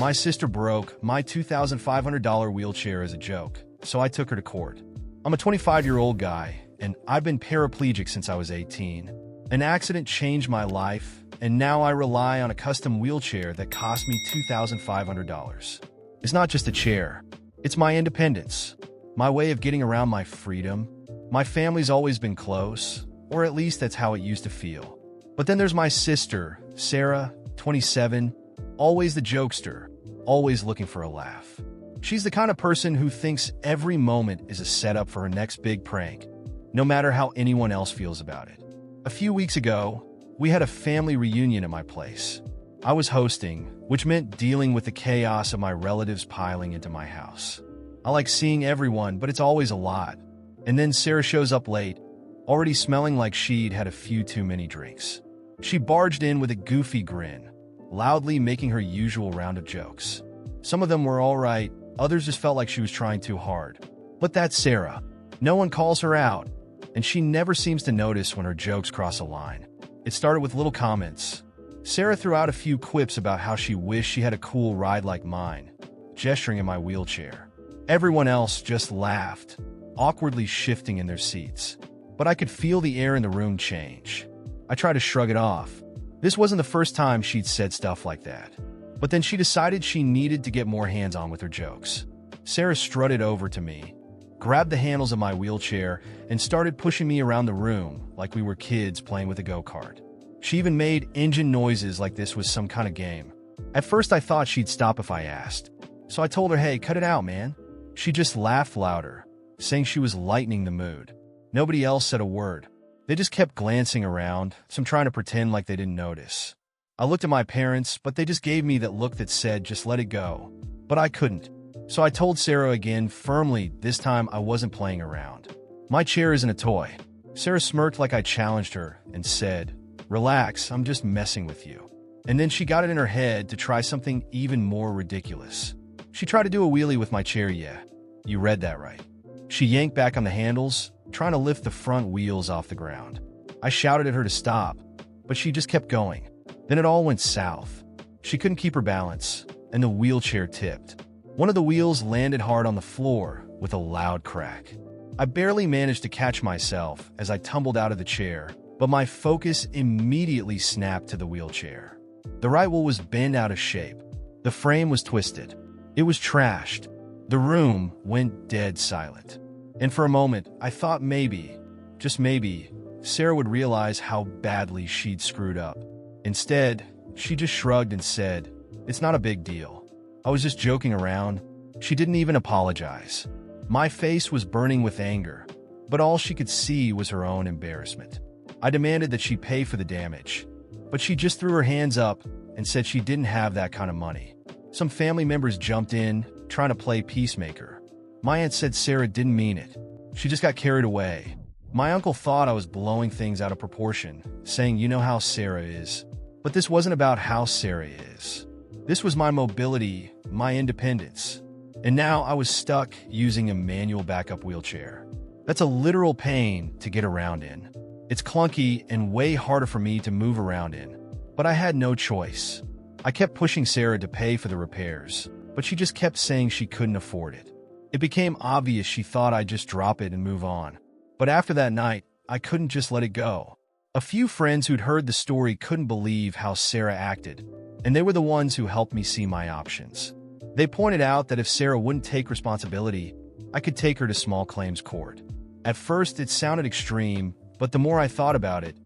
My sister broke my $2,500 wheelchair as a joke, so I took her to court. I'm a 25-year-old guy, and I've been paraplegic since I was 18. An accident changed my life, and now I rely on a custom wheelchair that cost me $2,500. It's not just a chair. It's my independence, my way of getting around my freedom. My family's always been close, or at least that's how it used to feel. But then there's my sister, Sarah, 27, always the jokester, always looking for a laugh. She's the kind of person who thinks every moment is a setup for her next big prank, no matter how anyone else feels about it. A few weeks ago, we had a family reunion at my place. I was hosting, which meant dealing with the chaos of my relatives piling into my house. I like seeing everyone, but it's always a lot. And then Sarah shows up late, already smelling like she'd had a few too many drinks. She barged in with a goofy grin, loudly making her usual round of jokes. Some of them were all right, others just felt like she was trying too hard. But that's Sarah. No one calls her out, and she never seems to notice when her jokes cross a line. It started with little comments. Sarah threw out a few quips about how she wished she had a cool ride like mine, gesturing at my wheelchair. Everyone else just laughed, awkwardly shifting in their seats. But I could feel the air in the room change. I tried to shrug it off. This wasn't the first time she'd said stuff like that. But then she decided she needed to get more hands-on with her jokes. Sarah strutted over to me, grabbed the handles of my wheelchair, and started pushing me around the room like we were kids playing with a go-kart. She even made engine noises like this was some kind of game. At first I thought she'd stop if I asked. So I told her, hey, cut it out, man. She just laughed louder, saying she was lightening the mood. Nobody else said a word. They just kept glancing around, some trying to pretend like they didn't notice. I looked at my parents, but they just gave me that look that said, just let it go. But I couldn't. So I told Sarah again, firmly, this time I wasn't playing around. My chair isn't a toy. Sarah smirked like I challenged her and said, relax, I'm just messing with you. And then she got it in her head to try something even more ridiculous. She tried to do a wheelie with my chair, yeah. You read that right. She yanked back on the handles, trying to lift the front wheels off the ground. I shouted at her to stop, but she just kept going. Then it all went south. She couldn't keep her balance, and the wheelchair tipped. One of the wheels landed hard on the floor with a loud crack. I barely managed to catch myself as I tumbled out of the chair, but my focus immediately snapped to the wheelchair. The right wheel was bent out of shape. The frame was twisted. It was trashed. The room went dead silent. And for a moment, I thought maybe, just maybe, Sarah would realize how badly she'd screwed up. Instead, she just shrugged and said, it's not a big deal. I was just joking around. She didn't even apologize. My face was burning with anger, but all she could see was her own embarrassment. I demanded that she pay for the damage, but she just threw her hands up and said she didn't have that kind of money. Some family members jumped in, trying to play peacemaker. My aunt said Sarah didn't mean it. She just got carried away. My uncle thought I was blowing things out of proportion, saying, you know how Sarah is. But this wasn't about how Sarah is. This was my mobility, my independence. And now I was stuck using a manual backup wheelchair. That's a literal pain to get around in. It's clunky and way harder for me to move around in. But I had no choice. I kept pushing Sarah to pay for the repairs, but she just kept saying she couldn't afford it. It became obvious she thought I'd just drop it and move on. But after that night, I couldn't just let it go. A few friends who'd heard the story couldn't believe how Sarah acted, and they were the ones who helped me see my options. They pointed out that if Sarah wouldn't take responsibility, I could take her to small claims court. At first, it sounded extreme, but the more I thought about it,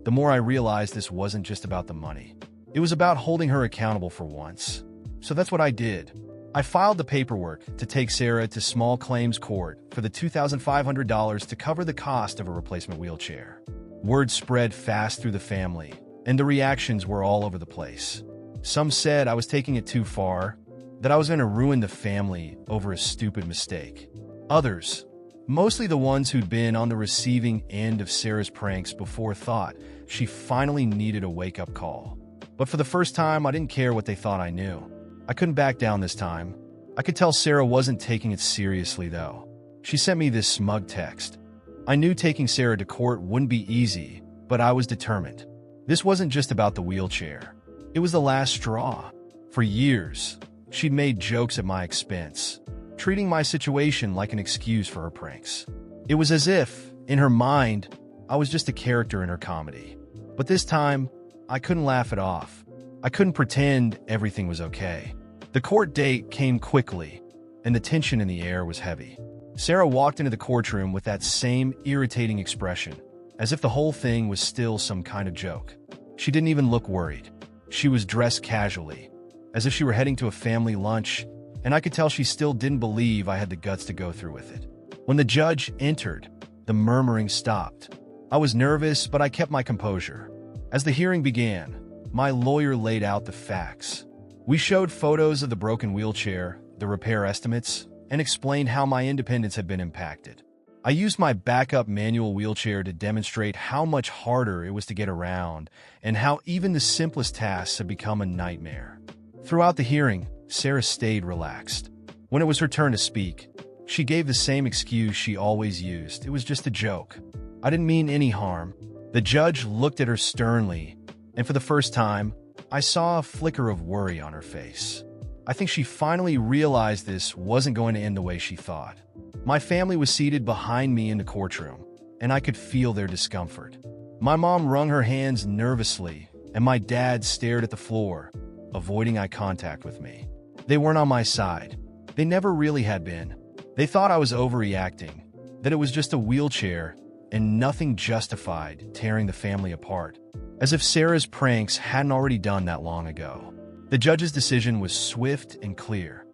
the more I realized this wasn't just about the money. It was about holding her accountable for once. So that's what I did. I filed the paperwork to take Sarah to small claims court for the $2,500 to cover the cost of a replacement wheelchair. Word spread fast through the family, and the reactions were all over the place. Some said I was taking it too far, that I was going to ruin the family over a stupid mistake. Others, mostly the ones who'd been on the receiving end of Sarah's pranks before, thought she finally needed a wake-up call. But for the first time, I didn't care what they thought I knew. I couldn't back down this time. I could tell Sarah wasn't taking it seriously, though. She sent me this smug text. I knew taking Sarah to court wouldn't be easy, but I was determined. This wasn't just about the wheelchair. It was the last straw. For years, She'd made jokes at my expense, treating my situation like an excuse for her pranks. It was as if, in her mind, I was just a character in her comedy. But this time, I couldn't laugh it off. I couldn't pretend everything was okay. The court date came quickly, and the tension in the air was heavy. Sarah walked into the courtroom with that same irritating expression, as if the whole thing was still some kind of joke. She didn't even look worried. She was dressed casually, as if she were heading to a family lunch, and I could tell she still didn't believe I had the guts to go through with it. When the judge entered, the murmuring stopped. I was nervous, but I kept my composure. As the hearing began, my lawyer laid out the facts. We showed photos of the broken wheelchair, the repair estimates, and explained how my independence had been impacted. I used my backup manual wheelchair to demonstrate how much harder it was to get around and how even the simplest tasks had become a nightmare. Throughout the hearing, Sarah stayed relaxed. When it was her turn to speak, she gave the same excuse she always used. It was just a joke. I didn't mean any harm. The judge looked at her sternly, and for the first time, I saw a flicker of worry on her face. I think she finally realized this wasn't going to end the way she thought. My family was seated behind me in the courtroom, and I could feel their discomfort. My mom wrung her hands nervously, and my dad stared at the floor, avoiding eye contact with me. They weren't on my side. They never really had been. They thought I was overreacting, that it was just a wheelchair, and nothing justified tearing the family apart, as if Sarah's pranks hadn't already done that long ago. The judge's decision was swift and clear.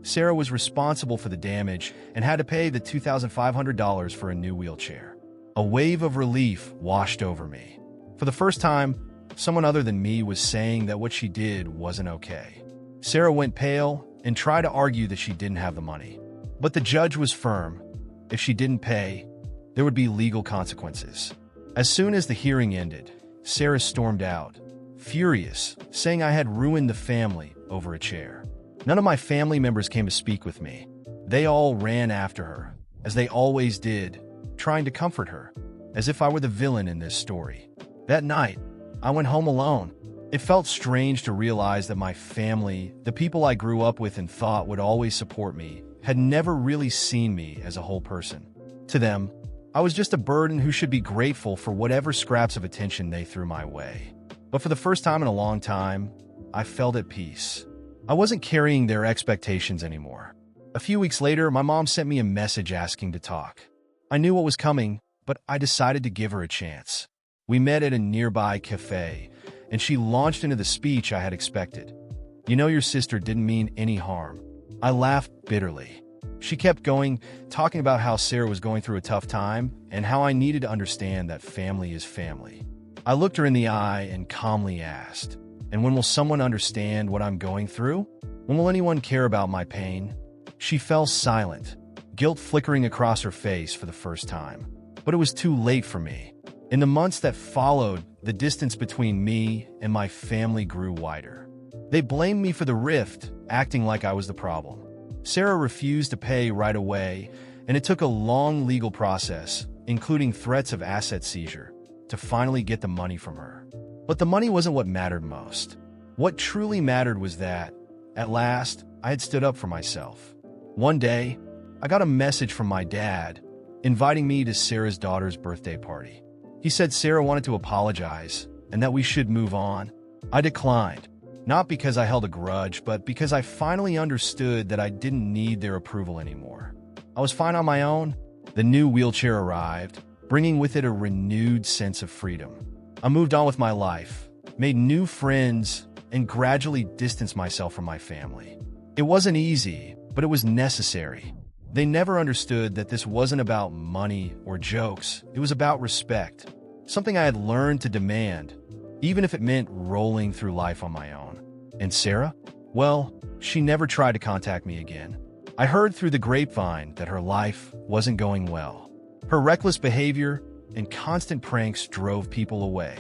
Sarah was responsible for the damage and had to pay the $2,500 for a new wheelchair. A wave of relief washed over me. For the first time, someone other than me was saying that what she did wasn't okay. Sarah went pale and tried to argue that she didn't have the money. But the judge was firm. If she didn't pay, there would be legal consequences. As soon as the hearing ended, Sarah stormed out, furious, saying I had ruined the family over a chair. None of my family members came to speak with me. They all ran after her, as they always did, trying to comfort her, as if I were the villain in this story. That night, I went home alone. It felt strange to realize that my family, the people I grew up with and thought would always support me, had never really seen me as a whole person. To them, I was just a burden who should be grateful for whatever scraps of attention they threw my way. But for the first time in a long time, I felt at peace. I wasn't carrying their expectations anymore. A few weeks later, my mom sent me a message asking to talk. I knew what was coming, but I decided to give her a chance. We met at a nearby cafe, and she launched into the speech I had expected. You know, your sister didn't mean any harm. I laughed bitterly. She kept going, talking about how Sarah was going through a tough time and how I needed to understand that family is family. I looked her in the eye and calmly asked, and when will someone understand what I'm going through? When will anyone care about my pain? She fell silent, guilt flickering across her face for the first time. But it was too late for me. In the months that followed, the distance between me and my family grew wider. They blamed me for the rift, acting like I was the problem. Sarah refused to pay right away, and it took a long legal process, including threats of asset seizure, to finally get the money from her. But the money wasn't what mattered most. What truly mattered was that, at last, I had stood up for myself. One day, I got a message from my dad, inviting me to Sarah's daughter's birthday party. He said Sarah wanted to apologize, and that we should move on. I declined. Not because I held a grudge, but because I finally understood that I didn't need their approval anymore. I was fine on my own. The new wheelchair arrived, bringing with it a renewed sense of freedom. I moved on with my life, made new friends, and gradually distanced myself from my family. It wasn't easy, but it was necessary. They never understood that this wasn't about money or jokes. It was about respect, something I had learned to demand, even if it meant rolling through life on my own. And Sarah? Well, she never tried to contact me again. I heard through the grapevine that her life wasn't going well. Her reckless behavior and constant pranks drove people away.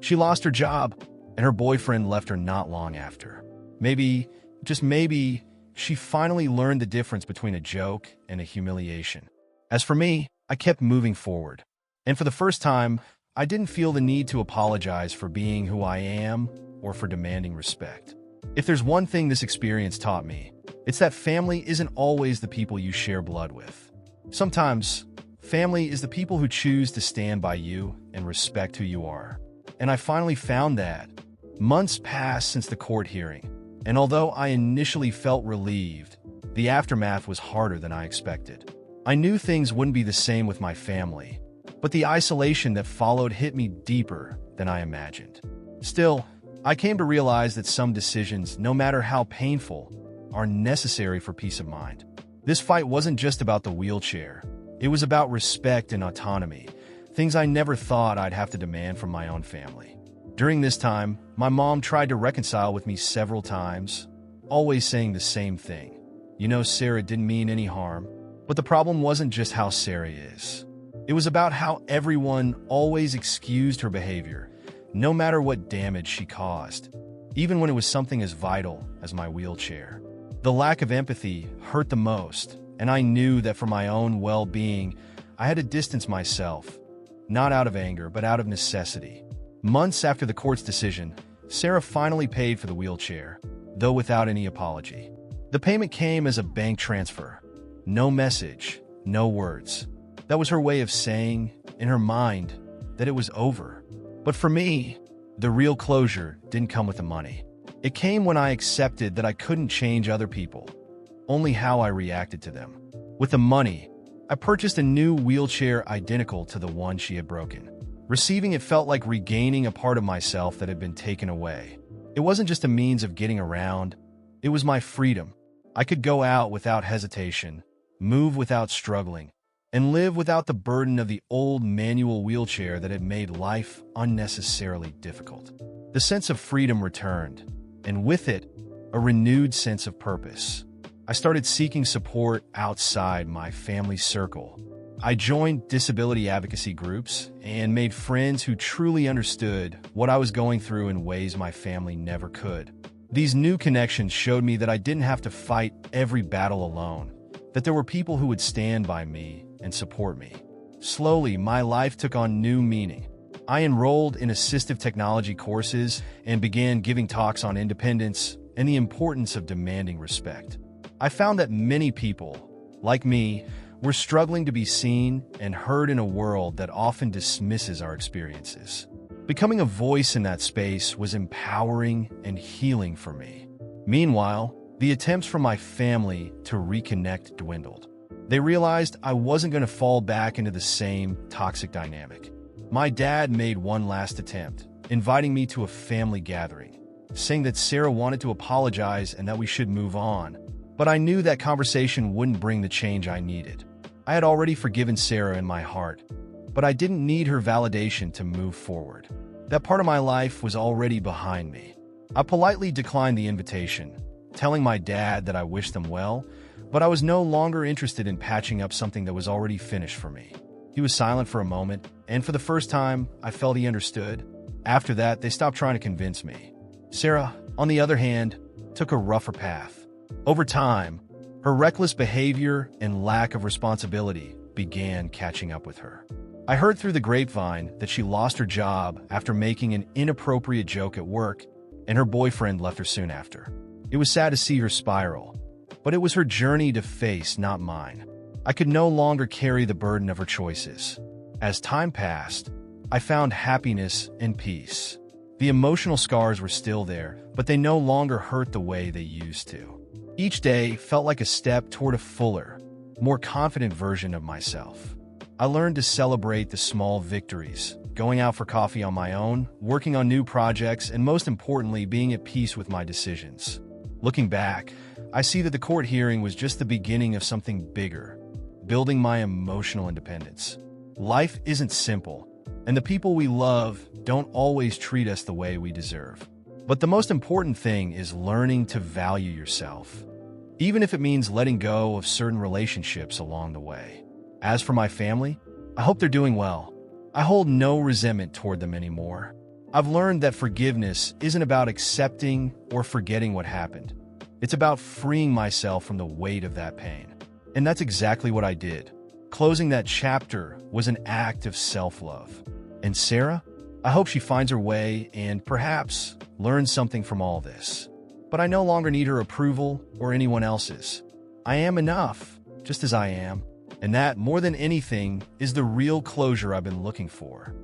She lost her job, and her boyfriend left her not long after. Maybe, just maybe, she finally learned the difference between a joke and a humiliation. As for me, I kept moving forward. And for the first time, I didn't feel the need to apologize for being who I am or for demanding respect. If there's one thing this experience taught me, it's that family isn't always the people you share blood with. Sometimes, family is the people who choose to stand by you and respect who you are. And I finally found that. Months passed since the court hearing, and although I initially felt relieved, the aftermath was harder than I expected. I knew things wouldn't be the same with my family, but the isolation that followed hit me deeper than I imagined. Still, I came to realize that some decisions, no matter how painful, are necessary for peace of mind. This fight wasn't just about the wheelchair. It was about respect and autonomy, things I never thought I'd have to demand from my own family. During this time, my mom tried to reconcile with me several times, always saying the same thing. You know, Sarah didn't mean any harm. But the problem wasn't just how Sarah is. It was about how everyone always excused her behavior, no matter what damage she caused, even when it was something as vital as my wheelchair. The lack of empathy hurt the most, and I knew that for my own well-being, I had to distance myself, not out of anger, but out of necessity. Months after the court's decision, Sarah finally paid for the wheelchair, though without any apology. The payment came as a bank transfer. No message, no words. That was her way of saying, in her mind, that it was over. But for me, the real closure didn't come with the money. It came when I accepted that I couldn't change other people, only how I reacted to them. With the money, I purchased a new wheelchair identical to the one she had broken. Receiving it felt like regaining a part of myself that had been taken away. It wasn't just a means of getting around, it was my freedom. I could go out without hesitation, move without struggling, and live without the burden of the old manual wheelchair that had made life unnecessarily difficult. The sense of freedom returned, and with it, a renewed sense of purpose. I started seeking support outside my family circle. I joined disability advocacy groups and made friends who truly understood what I was going through in ways my family never could. These new connections showed me that I didn't have to fight every battle alone, that there were people who would stand by me and support me. Slowly, my life took on new meaning. I enrolled in assistive technology courses and began giving talks on independence and the importance of demanding respect. I found that many people, like me, were struggling to be seen and heard in a world that often dismisses our experiences. Becoming a voice in that space was empowering and healing for me. Meanwhile, the attempts from my family to reconnect dwindled. They realized I wasn't going to fall back into the same toxic dynamic. My dad made one last attempt, inviting me to a family gathering, saying that Sarah wanted to apologize and that we should move on. But I knew that conversation wouldn't bring the change I needed. I had already forgiven Sarah in my heart, but I didn't need her validation to move forward. That part of my life was already behind me. I politely declined the invitation, telling my dad that I wished them well, but I was no longer interested in patching up something that was already finished for me. He was silent for a moment, and for the first time, I felt he understood. After that, they stopped trying to convince me. Sarah, on the other hand, took a rougher path. Over time, her reckless behavior and lack of responsibility began catching up with her. I heard through the grapevine that she lost her job after making an inappropriate joke at work, and her boyfriend left her soon after. It was sad to see her spiral, but it was her journey to face, not mine. I could no longer carry the burden of her choices. As time passed, I found happiness and peace. The emotional scars were still there, but they no longer hurt the way they used to. Each day felt like a step toward a fuller, more confident version of myself. I learned to celebrate the small victories, going out for coffee on my own, working on new projects, and most importantly, being at peace with my decisions. Looking back, I see that the court hearing was just the beginning of something bigger, building my emotional independence. Life isn't simple, and the people we love don't always treat us the way we deserve. But the most important thing is learning to value yourself, even if it means letting go of certain relationships along the way. As for my family, I hope they're doing well. I hold no resentment toward them anymore. I've learned that forgiveness isn't about accepting or forgetting what happened. It's about freeing myself from the weight of that pain. And that's exactly what I did. Closing that chapter was an act of self-love. And Sarah, I hope she finds her way and perhaps learns something from all this. But but I no longer need her approval or anyone else's. I am enough, just as I am, and that, more than anything, is the real closure I've been looking for.